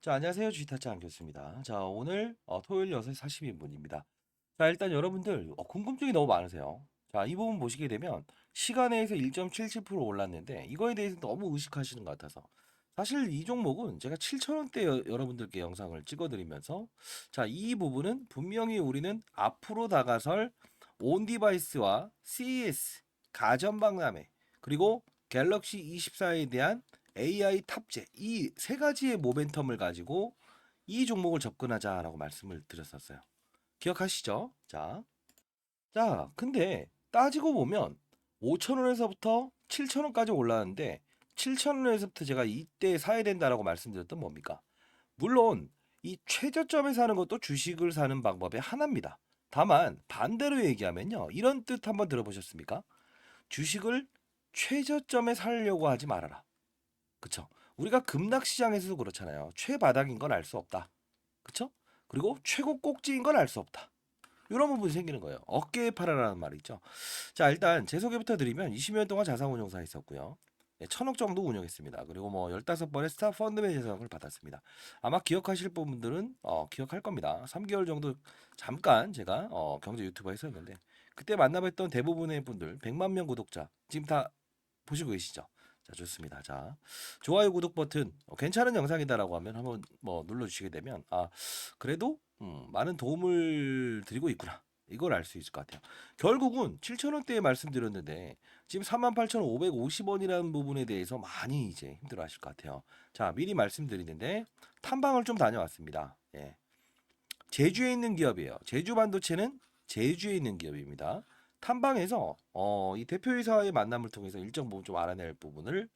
자, 안녕하세요. 주식타짜 안겼습니다. 자, 오늘 토요일 6시 42분입니다. 자, 일단 여러분들 궁금증이 너무 많으세요. 자, 이 부분 보시게 되면 시간에서 1.77% 올랐는데 이거에 대해서 너무 의식하시는 것 같아서 사실 이 종목은 제가 7,000원대 여러분들께 영상을 찍어드리면서 자, 이 부분은 분명히 우리는 앞으로 다가설 온 디바이스와 CES, 가전박람회, 그리고 갤럭시 24에 대한 AI 탑재 이 세 가지의 모멘텀을 가지고 이 종목을 접근하자라고 말씀을 드렸었어요. 기억하시죠? 근데 따지고 보면 5,000원에서부터 7,000원까지 올라왔는데 7,000원에서부터 제가 이때 사야 된다라고 말씀드렸던 뭡니까? 물론 이 최저점에 사는 것도 주식을 사는 방법의 하나입니다. 다만 반대로 얘기하면요. 이런 뜻 한번 들어보셨습니까? 주식을 최저점에 살려고 하지 말아라. 그쵸? 우리가 급락 시장에서도 그렇잖아요. 최바닥인 건 알 수 없다. 그쵸? 그리고 최고 꼭지인 건 알 수 없다. 이런 부분이 생기는 거예요. 어깨에 팔아라는 말이 있죠. 자, 일단 제 소개부터 드리면 20년 동안 자산운용사 있었고요. 네, 1,000억 정도 운영했습니다. 그리고 뭐 15번의 스타 펀드맨 재성을 받았습니다. 아마 기억하실 분들은 기억할 겁니다. 3개월 정도 잠깐 제가 경제 유튜버 했었는데 그때 만나뵀던 대부분의 분들 100만 명 구독자 지금 다 보시고 계시죠? 자, 좋습니다. 자, 좋아요, 구독 버튼 괜찮은 영상이다라고 하면 한번 뭐 눌러주시게 되면 그래도 많은 도움을 드리고 있구나. 이걸 알 수 있을 것 같아요. 결국은 7,000원대에 말씀드렸는데 지금 38,550원이라는 부분에 대해서 많이 이제 힘들어하실 것 같아요. 자, 미리 말씀드리는데 탐방을 좀 다녀왔습니다. 예. 제주에 있는 기업이에요. 제주 반도체는 제주에 있는 기업입니다. 탐방에서 이 대표이사의 만남을 통해서 일정 부분 좀 알아낼 부분을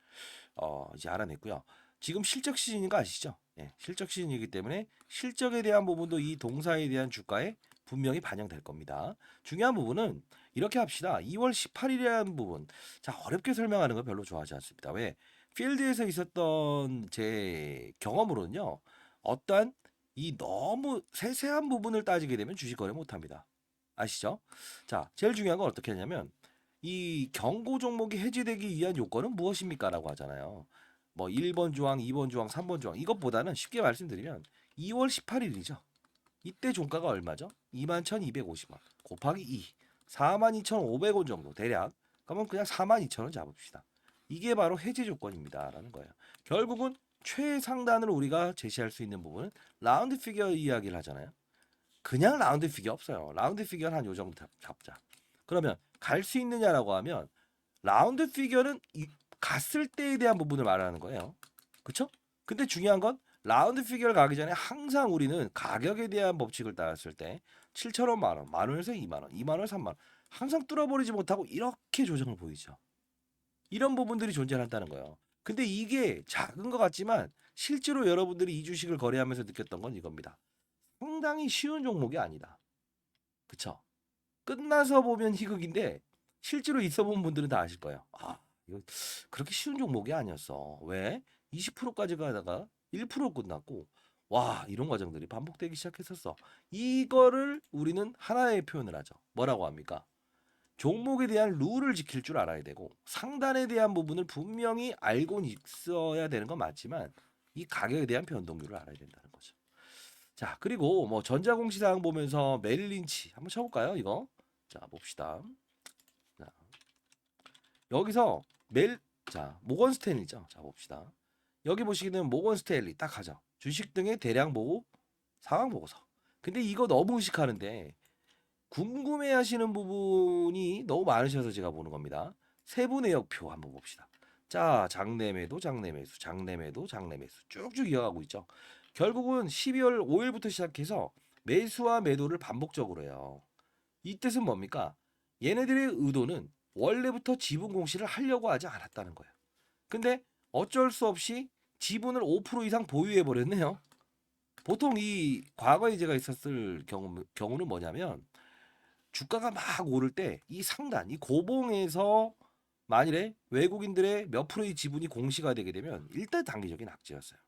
이제 알아냈고요. 지금 실적 시즌인 거 아시죠? 예, 실적 시즌이기 때문에 실적에 대한 부분도 이 동사에 대한 주가에 분명히 반영될 겁니다. 중요한 부분은 이렇게 합시다. 2월 18일이라는 부분. 자, 어렵게 설명하는 거 별로 좋아하지 않습니다. 왜? 필드에서 있었던 제 경험으로는요. 어떠한 이 너무 세세한 부분을 따지게 되면 주식 거래 못 합니다. 아시죠? 자, 제일 중요한 건 어떻게 하냐면 이 경고 종목이 해지되기 위한 요건은 무엇입니까라고 하잖아요. 뭐 1번 조항, 2번 조항, 3번 조항 이것보다는 쉽게 말씀드리면 2월 18일이죠. 이때 종가가 얼마죠? 21,250원 곱하기 2 42,500원 정도 대략. 그러면 그냥 42,000원 잡읍시다. 이게 바로 해지 조건입니다라는 거예요. 결국은 최상단으로 우리가 제시할 수 있는 부분은 라운드 피겨 이야기를 하잖아요. 그냥 라운드 피겨 없어요. 라운드 피겨는 한 요 정도 잡자. 그러면 갈 수 있느냐라고 하면 라운드 피겨는 갔을 때에 대한 부분을 말하는 거예요. 그쵸? 근데 중요한 건 라운드 피겨를 가기 전에 항상 우리는 가격에 대한 법칙을 따랐을 때 7,000원 만 원, 만 원에서 2만 원, 2만 원, 3만 원 항상 뚫어버리지 못하고 이렇게 조정을 보이죠. 이런 부분들이 존재한다는 거예요. 근데 이게 작은 것 같지만 실제로 여러분들이 이 주식을 거래하면서 느꼈던 건 이겁니다. 상당히 쉬운 종목이 아니다. 그쵸? 끝나서 보면 희극인데 실제로 있어 본 분들은 다 아실 거예요. 아, 이거 그렇게 쉬운 종목이 아니었어. 왜? 20%까지 가다가 1% 끝났고 와, 이런 과정들이 반복되기 시작했었어. 이거를 우리는 하나의 표현을 하죠. 뭐라고 합니까? 종목에 대한 룰을 지킬 줄 알아야 되고 상단에 대한 부분을 분명히 알고 있어야 되는 건 맞지만 이 가격에 대한 변동률을 알아야 된다는 거죠. 자, 그리고 뭐 전자공시사항 보면서 메릴 린치 한번 쳐볼까요? 이거. 자, 봅시다. 자, 여기서 모건 스탠리죠. 자, 봅시다. 여기 보시게 되면 모건 스탠리 딱 하죠. 주식 등의 대량 보고 상황 보고서. 근데 이거 너무 의식하는데 궁금해 하시는 부분이 너무 많으셔서 제가 보는 겁니다. 세부 내역표 한번 봅시다. 자, 장내매도 장내매수, 장내매도 장내매수 쭉쭉 이어가고 있죠. 결국은 12월 5일부터 시작해서 매수와 매도를 반복적으로 해요. 이 뜻은 뭡니까? 얘네들의 의도는 원래부터 지분 공시를 하려고 하지 않았다는 거예요. 근데 어쩔 수 없이 지분을 5% 이상 보유해 버렸네요. 보통 이 과거에 제가 있었을 경우는 뭐냐면 주가가 막 오를 때 이 상단, 이 고봉에서 만일에 외국인들의 몇 프로의 지분이 공시가 되게 되면 일단 단기적인 악재였어요.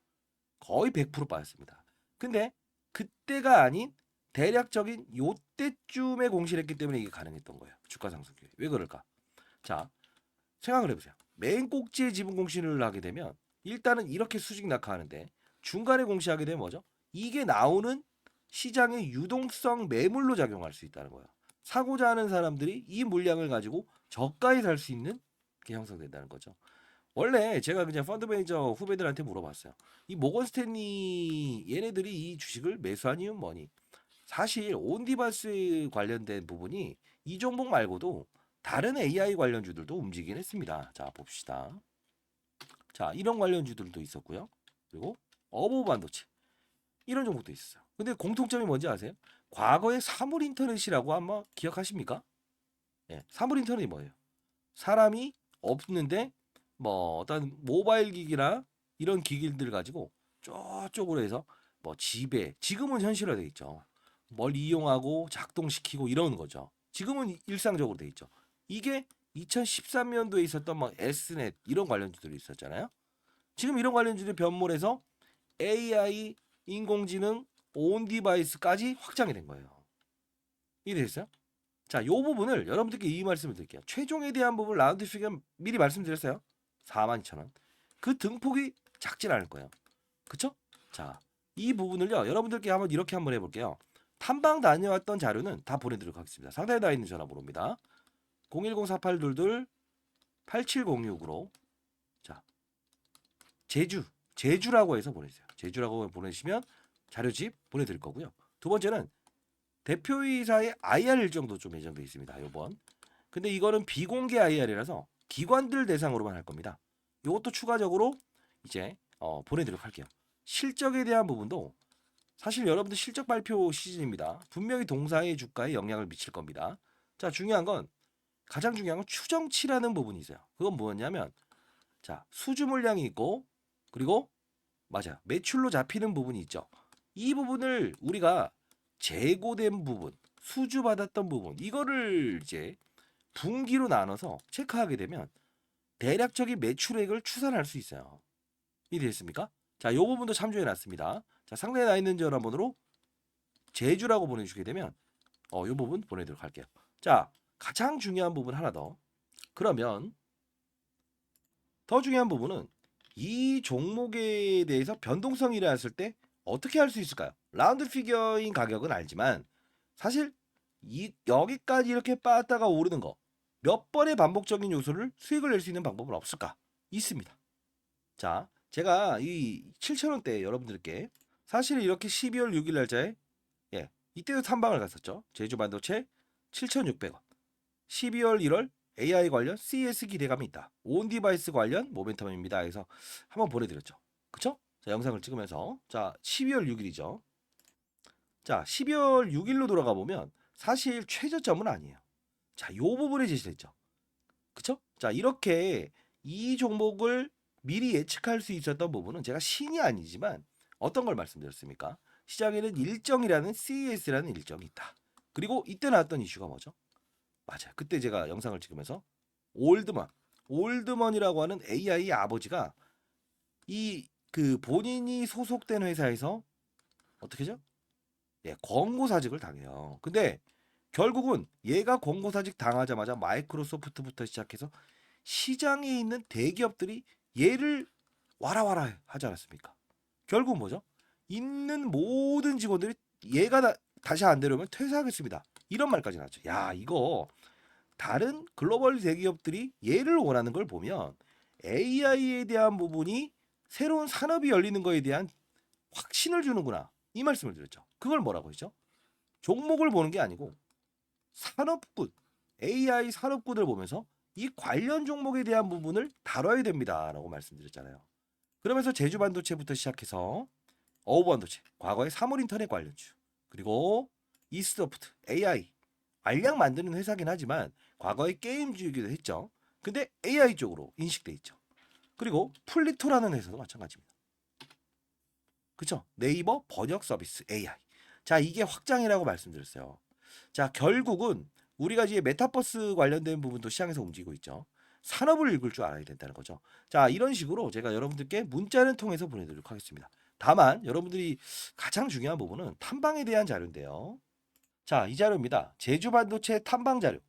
거의 100% 빠졌습니다. 근데 그때가 아닌 대략적인 요때쯤에 공시를 했기 때문에 이게 가능했던 거예요. 주가 상승률이. 왜 그럴까? 자, 생각을 해보세요. 맨 꼭지에 지분 공시를 하게 되면 일단은 이렇게 수직 낙하하는데 중간에 공시하게 되면 뭐죠? 이게 나오는 시장의 유동성 매물로 작용할 수 있다는 거예요. 사고자 하는 사람들이 이 물량을 가지고 저가에 살 수 있는 게 형성된다는 거죠. 원래 제가 그냥 펀드 매니저 후배들한테 물어봤어요. 이 모건 스탠리 얘네들이 이 주식을 매수한 이유는 뭐니? 사실 온디버스 관련된 부분이 이 종목 말고도 다른 AI 관련주들도 움직이긴 했습니다. 자, 봅시다. 자, 이런 관련주들도 있었고요. 그리고 어부 반도체 이런 종목도 있었어요. 근데 공통점이 뭔지 아세요? 과거에 사물 인터넷이라고 아마 기억하십니까? 예, 사물 인터넷이 뭐예요? 사람이 없는데 뭐 어떤 모바일 기기나 이런 기기들 가지고 저쪽으로 해서 뭐 집에 지금은 현실화돼 있죠. 뭘 이용하고 작동시키고 이러는 거죠. 지금은 일상적으로 돼 있죠. 이게 2013년도에 있었던 막 S넷 이런 관련주들이 있었잖아요. 지금 이런 관련주들이 변모해서 AI, 인공지능, 온 디바이스까지 확장이 된 거예요. 이해됐어요? 자, 요 부분을 여러분들께 이 말씀을 드릴게요. 최종에 대한 부분 라운드 피겨 미리 말씀드렸어요. 42,000원. 그 등폭이 작진 않을 거예요. 그쵸? 자, 이 부분을요. 여러분들께 한번 이렇게 한번 해볼게요. 탐방 다녀왔던 자료는 다 보내드리도록 하겠습니다. 상단에 나와 있는 전화번호입니다. 010-4822-8706으로 자, 제주라고 해서 보내주세요. 제주라고 보내시면 자료집 보내드릴 거고요. 두 번째는 대표이사의 IR 일정도 좀 예정돼 있습니다. 요번. 근데 이거는 비공개 IR이라서 기관들 대상으로만 할 겁니다. 이것도 추가적으로 이제 보내드리도록 할게요. 실적에 대한 부분도 사실 여러분들 실적 발표 시즌입니다. 분명히 동사의 주가에 영향을 미칠 겁니다. 자, 가장 중요한 건 추정치라는 부분이 있어요. 그건 뭐냐면 자, 수주 물량이 있고 그리고 맞아요. 매출로 잡히는 부분이 있죠. 이 부분을 우리가 재고된 부분, 수주 받았던 부분 이거를 이제 분기로 나눠서 체크하게 되면 대략적인 매출액을 추산할 수 있어요. 이해됐습니까? 자, 요 부분도 참조해 놨습니다. 자, 상단에 나 있는 전화번호로 제주라고 보내주게 되면 요 부분 보내도록 할게요. 자, 가장 중요한 부분 하나 더. 그러면 더 중요한 부분은 이 종목에 대해서 변동성이 일어났을 때 어떻게 할 수 있을까요? 라운드 피겨인 가격은 알지만 사실 여기까지 이렇게 빠졌다가 오르는 거 몇 번의 반복적인 요소를 수익을 낼 수 있는 방법은 없을까? 있습니다. 자, 제가 이 7,000원대 여러분들께 사실 이렇게 12월 6일 날짜에 이때도 탐방을 갔었죠. 제주 반도체 7,600원. 12월 1월 AI 관련 CES 기대감이 있다. 온 디바이스 관련 모멘텀입니다. 해서 한번 보내드렸죠. 그쵸? 자, 영상을 찍으면서 자 12월 6일이죠. 자 12월 6일로 돌아가 보면 사실 최저점은 아니에요. 자, 요 부분에 제시됐죠. 그쵸? 자, 이렇게 이 종목을 미리 예측할 수 있었던 부분은 제가 신이 아니지만 어떤 걸 말씀드렸습니까? 시장에는 일정이라는 CES라는 일정이 있다. 그리고 이때 나왔던 이슈가 뭐죠? 맞아요. 그때 제가 영상을 찍으면서 올드먼이라고 하는 AI 아버지가 이 그 본인이 소속된 회사에서 어떻게죠? 예, 권고사직을 당해요. 근데 결국은 얘가 권고사직 당하자마자 마이크로소프트부터 시작해서 시장에 있는 대기업들이 얘를 와라 하지 않았습니까? 결국 뭐죠? 있는 모든 직원들이 얘가 다시 안 되려면 퇴사하겠습니다. 이런 말까지 나왔죠. 야, 이거 다른 글로벌 대기업들이 얘를 원하는 걸 보면 AI에 대한 부분이 새로운 산업이 열리는 거에 대한 확신을 주는구나. 이 말씀을 드렸죠. 그걸 뭐라고 했죠? 종목을 보는 게 아니고 산업군, AI 산업군을 보면서 이 관련 종목에 대한 부분을 다뤄야 됩니다라고 말씀드렸잖아요. 그러면서 제주 반도체부터 시작해서 어우 반도체, 과거의 사물 인터넷 관련주, 그리고 이스트소프트, AI, 알약 만드는 회사긴 하지만 과거의 게임주이기도 했죠. 근데 AI 쪽으로 인식돼 있죠. 그리고 플리토라는 회사도 마찬가지입니다. 그쵸? 네이버 번역 서비스 AI. 자, 이게 확장이라고 말씀드렸어요. 자, 결국은 우리가 이제 메타버스 관련된 부분도 시장에서 움직이고 있죠. 산업을 읽을 줄 알아야 된다는 거죠. 자, 이런 식으로 제가 여러분들께 문자를 통해서 보내드리도록 하겠습니다. 다만 여러분들이 가장 중요한 부분은 탐방에 대한 자료인데요. 자, 이 자료입니다. 제주 반도체 탐방 자료.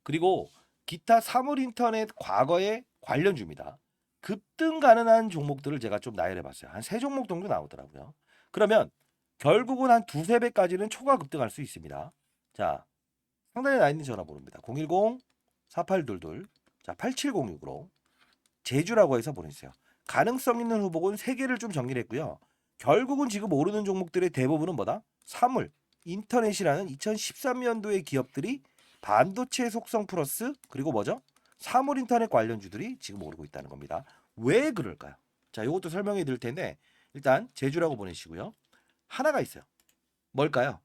그리고 기타 사물 인터넷 과거의 관련주입니다. 급등 가능한 종목들을 제가 좀 나열해 봤어요. 한 3종목 정도 나오더라고요. 그러면 결국은 한 두세 배까지는 초과 급등할 수 있습니다. 자, 상단에 나 있는 전화번호입니다. 010-4822 자, 8706으로 제주라고 해서 보내주세요. 가능성 있는 후보군 3개를 좀 정리를 했고요. 결국은 지금 오르는 종목들의 대부분은 뭐다? 사물, 인터넷이라는 2013년도의 기업들이 반도체 속성 플러스 그리고 뭐죠? 사물 인터넷 관련주들이 지금 오르고 있다는 겁니다. 왜 그럴까요? 자, 이것도 설명해 드릴 텐데 일단 제주라고 보내시고요. 하나가 있어요. 뭘까요?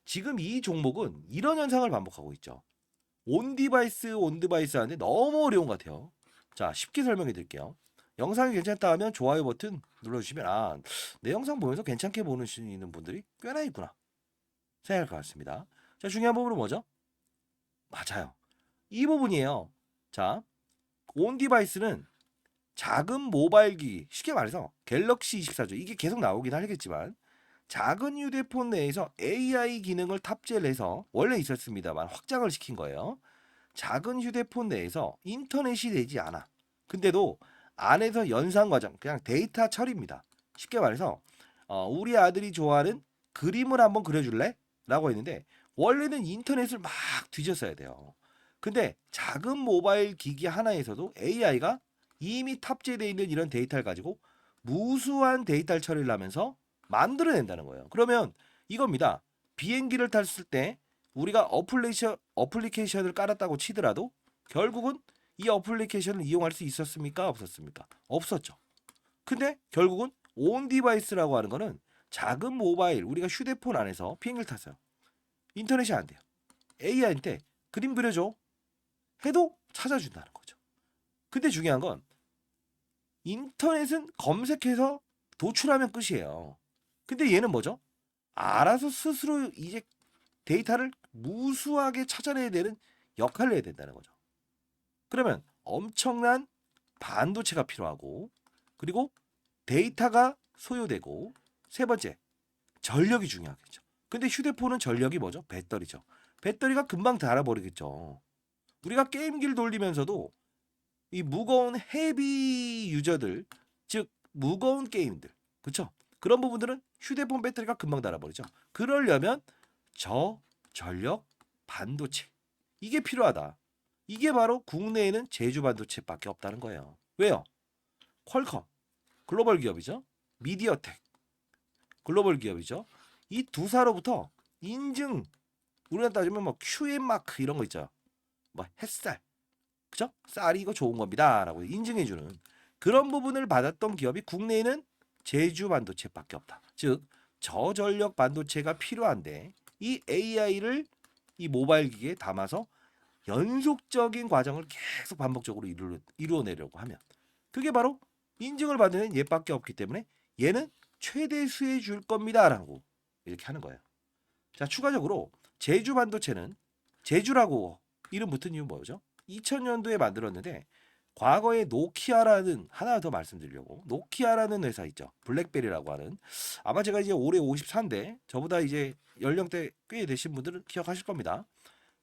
지금 이 종목은 이런 현상을 반복하고 있죠. 온디바이스 하는데 너무 어려운 것 같아요. 자, 쉽게 설명해 드릴게요. 영상이 괜찮다 하면 좋아요 버튼 눌러주시면 내 영상 보면서 괜찮게 보시는 분들이 꽤나 있구나 생각할 것 같습니다. 자, 중요한 부분은 뭐죠? 맞아요. 이 부분이에요. 자, 온디바이스는 작은 모바일 기기, 쉽게 말해서 갤럭시 24죠. 이게 계속 나오긴 하겠지만 작은 휴대폰 내에서 AI 기능을 탑재를 해서 원래 있었습니다만 확장을 시킨 거예요. 작은 휴대폰 내에서 인터넷이 되지 않아. 근데도 안에서 연산 과정, 그냥 데이터 처리입니다. 쉽게 말해서 우리 아들이 좋아하는 그림을 한번 그려줄래? 라고 했는데 원래는 인터넷을 막 뒤졌어야 돼요. 근데 작은 모바일 기기 하나에서도 AI가 이미 탑재되어 있는 이런 데이터를 가지고 무수한 데이터를 처리를 하면서 만들어낸다는 거예요. 그러면 이겁니다. 비행기를 탔을 때 우리가 어플리케이션을 깔았다고 치더라도 결국은 이 어플리케이션을 이용할 수 있었습니까? 없었습니까? 없었죠. 근데 결국은 온 디바이스라고 하는 거는 작은 모바일, 우리가 휴대폰 안에서 비행기를 탔어요. 인터넷이 안 돼요. AI한테 그림 그려줘 해도 찾아준다는 거죠. 근데 중요한 건 인터넷은 검색해서 도출하면 끝이에요. 근데 얘는 뭐죠? 알아서 스스로 이제 데이터를 무수하게 찾아내야 되는 역할을 해야 된다는 거죠. 그러면 엄청난 반도체가 필요하고 그리고 데이터가 소요되고 세 번째 전력이 중요하겠죠. 근데 휴대폰은 전력이 뭐죠? 배터리죠. 배터리가 금방 닳아버리겠죠. 우리가 게임기를 돌리면서도 이 무거운 헤비 유저들 즉 무거운 게임들 그쵸? 그런 부분들은 휴대폰 배터리가 금방 닳아버리죠. 그러려면 저전력 반도체 이게 필요하다. 이게 바로 국내에는 제주 반도체밖에 없다는 거예요. 왜요? 퀄컴 글로벌 기업이죠. 미디어텍 글로벌 기업이죠. 이 두 사로부터 인증 우리가 따지면 뭐 QM 마크 이런 거 있죠. 뭐 햇살 그죠? 쌀이 이거 좋은 겁니다라고 인증해주는 그런 부분을 받았던 기업이 국내에는 제주 반도체밖에 없다. 즉 저전력 반도체가 필요한데 이 AI를 이 모바일 기기에 담아서 연속적인 과정을 계속 반복적으로 이루어내려고 하면 그게 바로 인증을 받는 얘밖에 없기 때문에 얘는 최대 수혜 줄 겁니다라고 이렇게 하는 거예요. 자, 추가적으로 제주 반도체는 제주라고 이름 붙은 이유 뭐죠? 2000년도에 만들었는데 과거에 노키아라는 하나 더 말씀드리려고 노키아라는 회사 있죠. 블랙베리라고 하는 아마 제가 이제 올해 54인데 저보다 이제 연령대 꽤 되신 분들은 기억하실 겁니다.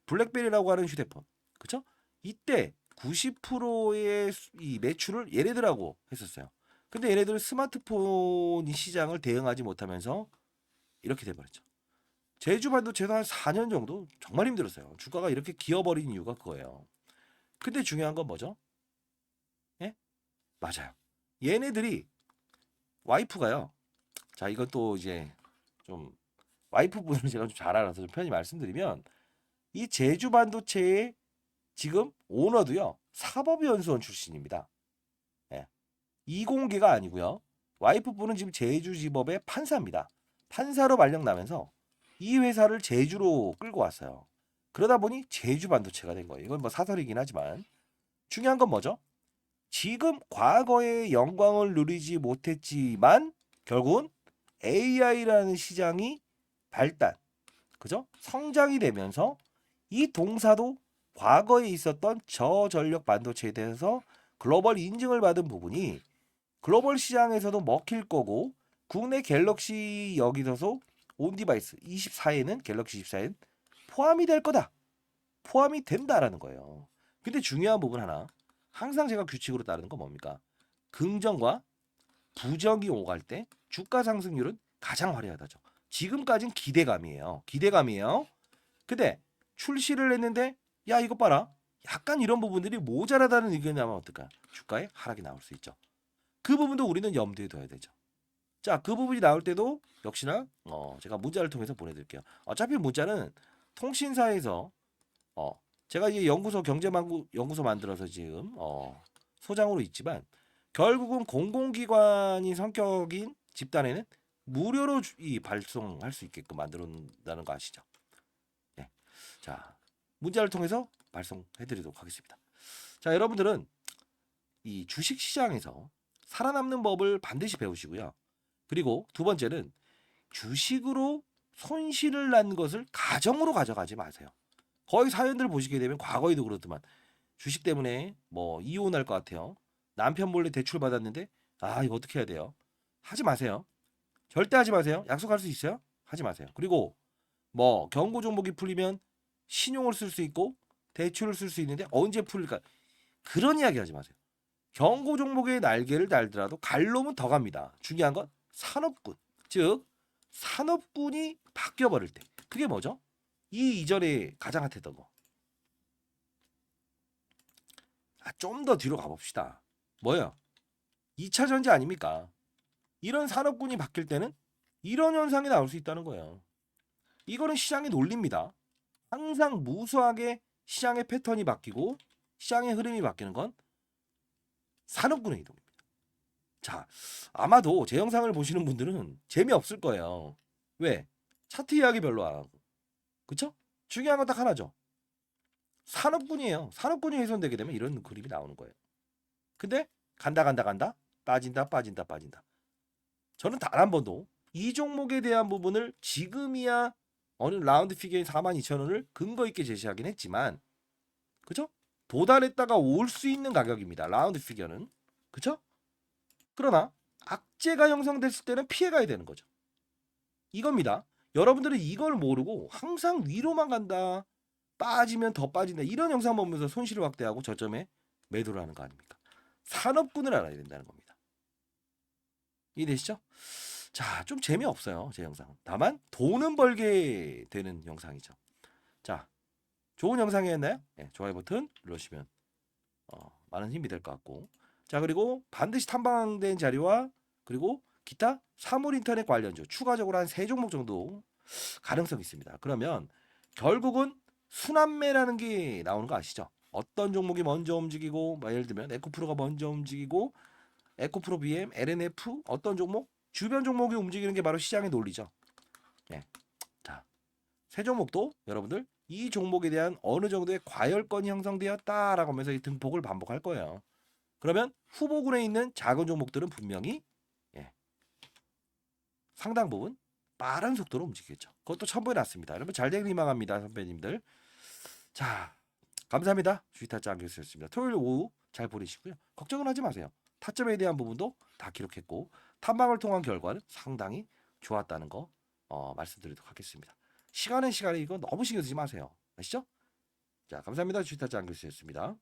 블랙베리라고 하는 휴대폰 그쵸? 이때 90%의 이 매출을 얘네들하고 했었어요. 근데 얘네들은 스마트폰 시장을 대응하지 못하면서 이렇게 돼버렸죠. 제주 반도체도 한 4년 정도 정말 힘들었어요. 주가가 이렇게 기어버린 이유가 그거예요. 근데 중요한 건 뭐죠? 예? 맞아요. 얘네들이 와이프가요. 자, 이건 또 이제 좀 와이프분을 제가 좀 잘 알아서 좀 편히 말씀드리면 이 제주 반도체의 지금 오너도요. 사법연수원 출신입니다. 예. 이공계가 아니고요. 와이프분은 지금 제주지법의 판사입니다. 판사로 발령나면서 이 회사를 제주로 끌고 왔어요. 그러다 보니 제주 반도체가 된 거예요. 이건 뭐 사설이긴 하지만 중요한 건 뭐죠? 지금 과거의 영광을 누리지 못했지만 결국은 AI라는 시장이 발달, 그죠? 성장이 되면서 이 동사도 과거에 있었던 저전력 반도체에 대해서 글로벌 인증을 받은 부분이 글로벌 시장에서도 먹힐 거고 국내 갤럭시 여기서도 온디바이스 24에는 갤럭시 24에는 포함이 될 거다. 포함이 된다라는 거예요. 근데 중요한 부분 하나. 항상 제가 규칙으로 따르는 건 뭡니까? 긍정과 부정이 오갈 때 주가 상승률은 가장 화려하다죠. 지금까지는 기대감이에요. 기대감이에요. 근데 출시를 했는데 야 이거 봐라. 약간 이런 부분들이 모자라다는 의견이 나면 어떨까? 주가에 하락이 나올 수 있죠. 그 부분도 우리는 염두에 둬야 되죠. 자, 그 부분이 나올 때도 역시나 제가 문자를 통해서 보내드릴게요. 어차피 문자는 통신사에서 제가 이제 연구소 경제망구 연구소 만들어서 지금 소장으로 있지만 결국은 공공기관인 성격인 집단에는 무료로 이 발송할 수 있게끔 만들어놓는다는 거 아시죠? 네. 자, 문자를 통해서 발송해드리도록 하겠습니다. 자, 여러분들은 이 주식 시장에서 살아남는 법을 반드시 배우시고요. 그리고 두 번째는 주식으로 손실을 난 것을 가정으로 가져가지 마세요. 거의 사연들 보시게 되면 과거에도 그렇더만 주식 때문에 뭐 이혼할 것 같아요. 남편 몰래 대출 받았는데 아 이거 어떻게 해야 돼요? 하지 마세요. 절대 하지 마세요. 약속할 수 있어요? 하지 마세요. 그리고 뭐 경고 종목이 풀리면 신용을 쓸 수 있고 대출을 쓸 수 있는데 언제 풀릴까? 그런 이야기 하지 마세요. 경고 종목의 날개를 달더라도 갈 놈은 더 갑니다. 중요한 건 산업군. 즉 산업군이 바뀌어 버릴 때. 그게 뭐죠? 이 이전에 가장 핫했던 거. 좀 더 뒤로 가봅시다. 뭐야? 2차 전지 아닙니까? 이런 산업군이 바뀔 때는 이런 현상이 나올 수 있다는 거예요. 이거는 시장의 논리입니다. 항상 무수하게 시장의 패턴이 바뀌고 시장의 흐름이 바뀌는 건 산업군의 이동입니다. 자, 아마도 제 영상을 보시는 분들은 재미없을 거예요. 왜? 차트 이야기 별로 안 하고. 그쵸? 중요한 건 딱 하나죠. 산업군이에요. 산업군이 훼손되게 되면 이런 그림이 나오는 거예요. 근데 간다 간다 간다 빠진다 빠진다 빠진다. 저는 단 한 번도 이 종목에 대한 부분을 지금이야 어느 라운드 피겨인 42,000원을 근거 있게 제시하긴 했지만 그죠? 도달했다가 올 수 있는 가격입니다. 라운드 피겨는. 그죠? 그러나 악재가 형성됐을 때는 피해가야 되는 거죠. 이겁니다. 여러분들은 이걸 모르고 항상 위로만 간다. 빠지면 더 빠진다. 이런 영상 보면서 손실을 확대하고 저점에 매도를 하는 거 아닙니까? 산업군을 알아야 된다는 겁니다. 이해되시죠? 자, 좀 재미없어요. 제 영상은. 다만 돈은 벌게 되는 영상이죠. 자, 좋은 영상이었나요? 네, 좋아요 버튼 눌러주시면 많은 힘이 될 것 같고 자 그리고 반드시 탐방된 자료와 그리고 기타 사물 인터넷 관련주 추가적으로 한 3종목 정도 가능성이 있습니다. 그러면 결국은 순환매라는 게 나오는 거 아시죠? 어떤 종목이 먼저 움직이고 뭐 예를 들면 에코프로가 먼저 움직이고 에코프로 BM, LNF 어떤 종목? 주변 종목이 움직이는 게 바로 시장의 논리죠. 네. 자, 세 종목도 여러분들 이 종목에 대한 어느 정도의 과열권이 형성되었다라고 하면서 이 등폭을 반복할 거예요. 그러면 후보군에 있는 작은 종목들은 분명히 상당 부분 빠른 속도로 움직이겠죠. 그것도 첨부해 놨습니다. 여러분 잘 되길 희망합니다. 선배님들. 자, 감사합니다. 주식타짜 안경수였습니다. 토요일 오후 잘 보내시고요. 걱정은 하지 마세요. 타점에 대한 부분도 다 기록했고 탐방을 통한 결과는 상당히 좋았다는 거 말씀드리도록 하겠습니다. 시간은 시간에 이거 너무 신경 쓰지 마세요. 아시죠? 자, 감사합니다. 주식타짜 안경수였습니다.